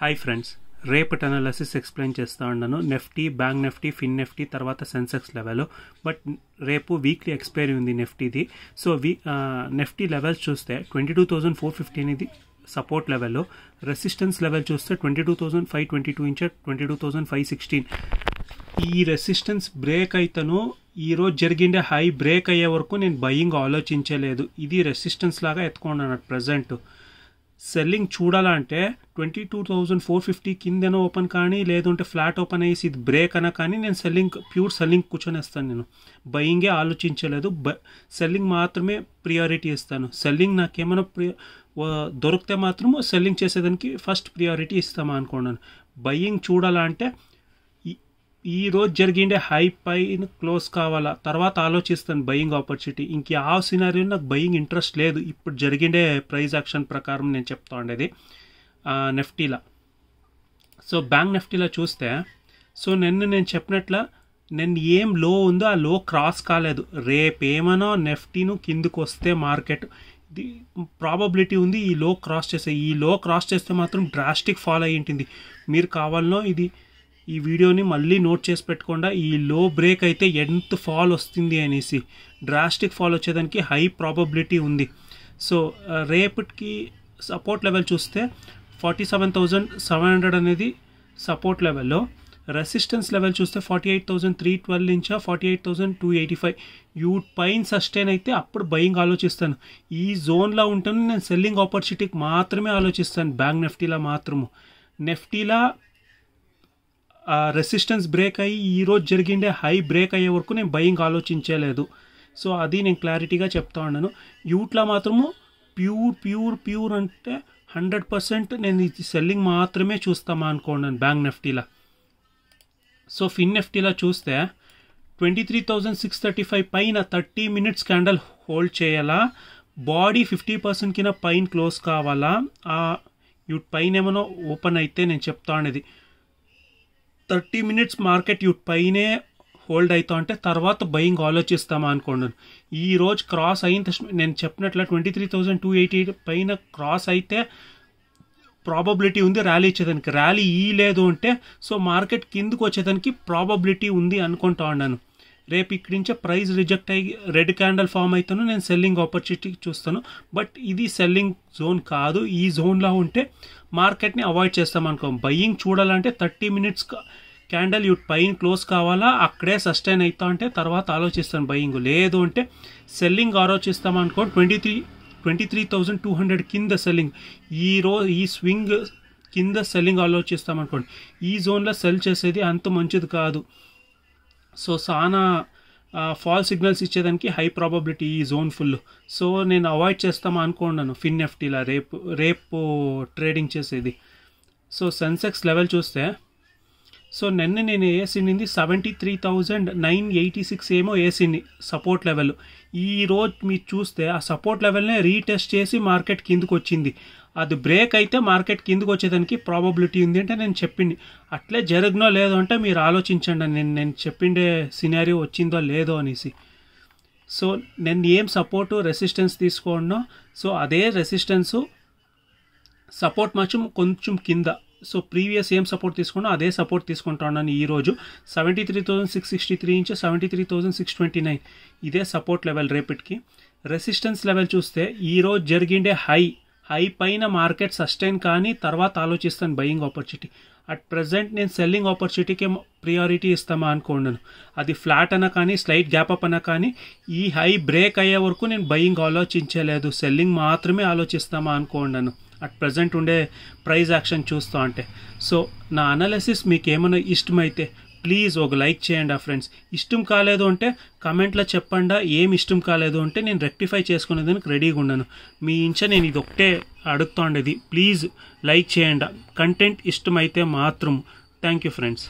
Hi friends, రేపటి analysis explain చేస్తూ ఉన్నాను. నెఫ్టీ, బ్యాంక్ నిఫ్టీ, ఫిన్ నిఫ్టీ, తర్వాత సెన్సెక్స్ లెవెల్. బట్ రేపు వీక్లీ ఎక్స్పైరీ ఉంది నిఫ్టీది. సో నిఫ్టీ లెవెల్స్ చూస్తే 22,450 అనేది సపోర్ట్ లెవెల్. రెసిస్టెన్స్ లెవెల్ చూస్తే 22,522 నుంచి 22,516. ఈ రెసిస్టెన్స్ బ్రేక్ అయితేను ఈరోజు జరిగిండే హై బ్రేక్ అయ్యే వరకు నేను బయింగ్ ఆలోచించలేదు. ఇది రెసిస్టెన్స్ లాగా ఎత్తుకున్నాను ప్రజెంట్. సెల్లింగ్ చూడాలంటే 22,450 కిందనో ఓపెన్ కానీ, లేదంటే ఫ్లాట్ ఓపెన్ అయ్యేసి ఇది బ్రేక్ అన్నా కానీ నేను ప్యూర్ సెల్లింగ్ కూర్చొనేస్తాను. నేను బయింగే ఆలోచించలేదు. సెల్లింగ్ మాత్రమే ప్రియారిటీ ఇస్తాను. సెల్లింగ్ నాకేమైనా దొరికితే మాత్రము సెల్లింగ్ చేసేదానికి ఫస్ట్ ప్రియారిటీ ఇస్తామా అనుకున్నాను. బయింగ్ చూడాలంటే ఈ రోజు జరిగిండే హై పైన క్లోజ్ కావాలా, తర్వాత ఆలోచిస్తాను బయింగ్ ఆపర్చునిటీ. ఇంక ఆ సినారియోలో నాకు బయింగ్ ఇంట్రెస్ట్ లేదు. ఇప్పుడు జరిగిండే ప్రైస్ యాక్షన్ ప్రకారం నేను చెప్తా ఉండేది నిఫ్టీలో. సో బ్యాంక్ నిఫ్టీలో చూస్తే, సో నేను చెప్పినట్ల నేను ఏం లో ఉందో ఆ లో క్రాస్ కాలేదు. రేపేమనో నెఫ్టీను కిందకు వస్తే మార్కెట్ ఇది ప్రాబబిలిటీ ఉంది ఈ లో క్రాస్ చేస్తే. ఈ లో క్రాస్ చేస్తే మాత్రం డ్రాస్టిక్ ఫాల్ అయ్యి ఉంటుంది. మీరు కావాలనో ఈ వీడియోని మళ్ళీ నోట్ చేసి పెట్టుకోండి. ఈ లో బ్రేక్ అయితే ఎంత ఫాల్ వస్తుంది అనేసి, డ్రాస్టిక్ ఫాల్ వచ్చేదానికి హై ప్రాబబిలిటీ ఉంది. సో రేపటికి సపోర్ట్ లెవెల్ చూస్తే 47,700 అనేది సపోర్ట్ లెవెల్లో. రెసిస్టెన్స్ లెవెల్ చూస్తే 48,312 నుంచి 48,285. పైన సస్టైన్ అయితే అప్పుడు బయింగ్ ఆలోచిస్తాను. ఈ జోన్లో ఉంటాను నేను సెల్లింగ్ ఆపర్చునిటీకి మాత్రమే ఆలోచిస్తాను. బ్యాంక్ నిఫ్టీలో మాత్రము. నిఫ్టీలో రెసిస్టెన్స్ బ్రేక్ అయ్యి ఈరోజు జరిగిండే హై బ్రేక్ అయ్యే వరకు నేను బయింగ్ ఆలోచించలేదు. సో అది నేను క్లారిటీగా చెప్తా ఉన్నాను. యూట్లో మాత్రము ప్యూర్ అంటే 100% నేను ఇది సెల్లింగ్ మాత్రమే చూస్తామా అనుకున్నాను బ్యాంక్ నిఫ్టీలో. సో ఫిన్ నిఫ్టీలో చూస్తే 23,635 పైన 30 మినిట్స్ క్యాండల్ హోల్డ్ చేయాలా, బాడీ 50% కింద పైన క్లోజ్ కావాలా. పైన ఏమైనా ఓపెన్ అయితే నేను చెప్తా అనేది 30 మినిట్స్ మార్కెట్ పైనే హోల్డ్ అవుతా అంటే తర్వాత బయింగ్ ఆలోచిస్తామా అనుకున్నాను. ఈ రోజు క్రాస్ అయిన నేను చెప్పినట్లు 23,288 పైన క్రాస్ అయితే ప్రాబబిలిటీ ఉంది ర్యాలీ ఇచ్చేదానికి. ర్యాలీ లేదు అంటే సో మార్కెట్ కిందకు వచ్చేదానికి ప్రాబబిలిటీ ఉంది అనుకుంటా ఉన్నాను. రేపు ఇక్కడి నుంచే ప్రైస్ రిజెక్ట్ అయ్యి రెడ్ క్యాండల్ ఫామ్ అవుతాను నేను సెల్లింగ్ ఆపర్చునిటీ చూస్తాను. బట్ ఇది సెల్లింగ్ జోన్ కాదు. ఈ జోన్లో ఉంటే మార్కెట్ని అవాయిడ్ చేస్తాం అనుకో. బయింగ్ చూడాలంటే 30 మినిట్స్ క్యాండల్ పైన క్లోజ్ కావాలా, అక్కడే సస్టైన్ అవుతా అంటే తర్వాత ఆలోచిస్తాను బయింగ్. లేదు అంటే సెల్లింగ్ ఆలోచిస్తాం అనుకో. 23,200 కింద సెల్లింగ్. ఈ స్వింగ్ కింద సెల్లింగ్ ఆలోచిస్తాం అనుకోండి. ఈ జోన్లో సెల్ చేసేది అంత మంచిది కాదు. సో చాలా ఫాల్ సిగ్నల్స్ ఇచ్చేదానికి హై ప్రాబబిలిటీ ఈ జోన్ ఫుల్. సో నేను అవాయిడ్ చేస్తామా అనుకున్నాను ఫిన్ నిఫ్టీలో రేపు ట్రేడింగ్ చేసేది. సో సెన్సెక్స్ లెవెల్ చూస్తే, సో నేను వేసింది 73,986 ఏమో వేసింది సపోర్ట్ లెవెల్. ఈ రోజు మీరు చూస్తే ఆ సపోర్ట్ లెవెల్నే రీటెస్ట్ చేసి మార్కెట్ కిందకు వచ్చింది. అది బ్రేక్ అయితే మార్కెట్ కిందకు వచ్చేదానికి ప్రాబబిలిటీ ఉంది అంటే నేను చెప్పింది. అట్లే జరగనో లేదో అంటే మీరు ఆలోచించండి నేను చెప్పిండే సినారియో వచ్చిందో లేదో అనేసి. సో నేను ఏం సపోర్టు రెసిస్టెన్స్ తీసుకోండో సో అదే రెసిస్టెన్సు సపోర్ట్ కొంచెం కింద. సో ప్రీవియస్ ఏం సపోర్ట్ తీసుకున్నా అదే సపోర్ట్ తీసుకుంటా ఉన్నాను. ఈరోజు 73,663 నుంచి 73,629 ఇదే సపోర్ట్ లెవెల్ రేపటికి. రెసిస్టెన్స్ లెవెల్ చూస్తే ఈరోజు జరిగిండే హై పైన మార్కెట్ సస్టైన్ కానీ తర్వాత ఆలోచిస్తాను బయింగ్ ఆపర్చునిటీ. అట్ ప్రజెంట్ నేను సెల్లింగ్ ఆపర్చునిటీకి ప్రియారిటీ ఇస్తామా అనుకున్నాను. అది ఫ్లాట్ అన్నా కానీ స్లైట్ గ్యాప్ అప్ అన్నా కానీ ఈ హై బ్రేక్ అయ్యే వరకు నేను బయింగ్ ఆలోచించలేదు. సెల్లింగ్ మాత్రమే ఆలోచిస్తామా అనుకున్నాను అట్ ప్రజెంట్ ఉండే ప్రైస్ యాక్షన్ చూస్తూ అంటే. సో నా అనాలిసిస్ మీకు ఏమైనా ఇష్టమైతే ప్లీజ్ ఒక లైక్ చేయండి ఫ్రెండ్స్. ఇష్టం కాలేదు అంటే కమెంట్లో చెప్పండి. ఏం ఇష్టం కాలేదు అంటే నేను రెక్టిఫై చేసుకునేదానికి రెడీగా ఉన్నాను. మీ ఇంచ నేను ఇది ఒకటే అడుగుతా ఉండేది, ప్లీజ్ లైక్ చేయండి కంటెంట్ ఇష్టమైతే మాత్రం. Thank you friends.